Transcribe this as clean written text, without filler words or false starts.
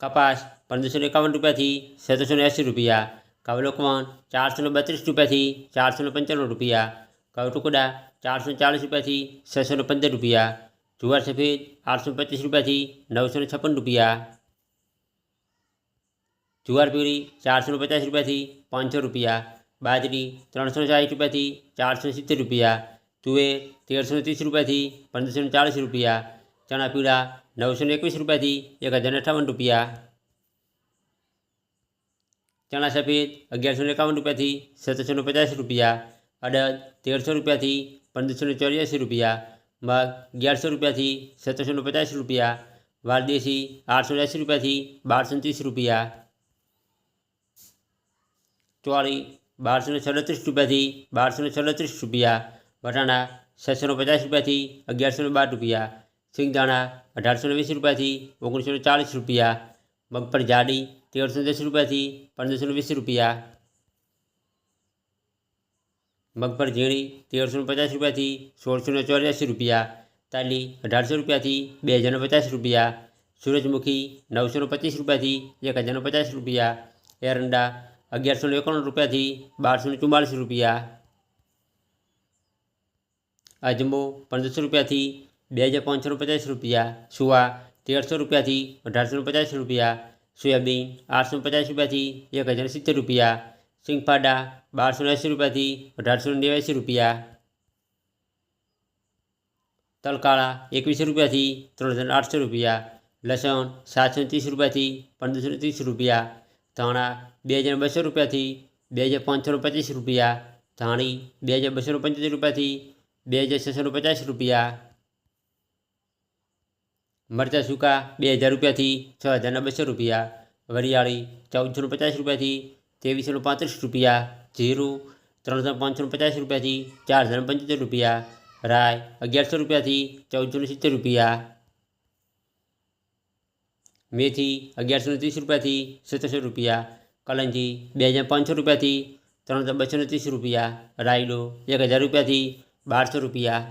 કપાસ 1551 રૂપિયાથી 1780 રૂપિયા, ઘઉં લોકવન 432 રૂપિયાથી 495 રૂપિયા, ઘઉં ટુકડા 440 રૂપિયાથી 615 રૂપિયા, જુવાર સફેદ 825 રૂપિયાથી 956 રૂપિયા, જુવાર પીળી 450 રૂપિયાથી 500 રૂપિયા, બાજરી 360 રૂપિયાથી 470 રૂપિયા, તુવેર 1330 રૂપિયાથી 1540 રૂપિયા, ચણા પીળા 921 રૂપિયાથી 1058 રૂપિયા, ચણા સફેદ 1151 રૂપિયાથી 1750 રૂપિયા, અડદ 1300 રૂપિયાથી 1584 રૂપિયા, મગ 1100 રૂપિયાથી 1750 રૂપિયા, વાલદેશી 880 રૂપિયાથી 1230 રૂપિયા, ચોળી 1237 રૂપિયાથી 1236 રૂપિયા, વટાણા 650 રૂપિયાથી 1112 રૂપિયા, સિંગદાણા 1820 રૂપિયાથી 1940 રૂપિયા, મગફળી જાડી 1310 રૂપિયાથી 1520 રૂપિયા, મગફળી ઝીણી 1350 રૂપિયાથી 1684 રૂપિયા, તાલી 1800 રૂપિયાથી 2050 રૂપિયા, સૂરજમુખી 925 રૂપિયાથી 1050 રૂપિયા, એરંડા 1191 રૂપિયાથી 1244 રૂપિયા, અજમો 1500 રૂપિયાથી 2550 રૂપિયા, સુવા 1300 રૂપિયાથી 1850 રૂપિયા, સોયાબીન 850 રૂપિયાથી 1070 રૂપિયા, સિંગફાડા 1280 રૂપિયાથી 1889 રૂપિયા, તલકાળા 21 રૂપિયાથી 3800 રૂપિયા, લસણ 730 રૂપિયાથી 1530 રૂપિયા, ધાણા 2200 રૂપિયાથી 2525 રૂપિયા, ધાણી 2275 રૂપિયાથી 2650 રૂપિયા, મરચાં સૂકા 2000 રૂપિયાથી 6200 રૂપિયા, વરિયાળી 1450 રૂપિયાથી 2335 રૂપિયા, જીરું 3550 રૂપિયાથી 4075 રૂપિયા, રાય 1100 રૂપિયાથી 1470 રૂપિયા, મેથી 1130 રૂપિયાથી 1700 રૂપિયા, કલંજી 2500 રૂપિયાથી 3230 રૂપિયા, રાયડો 1000 રૂપિયાથી 1200 રૂપિયા.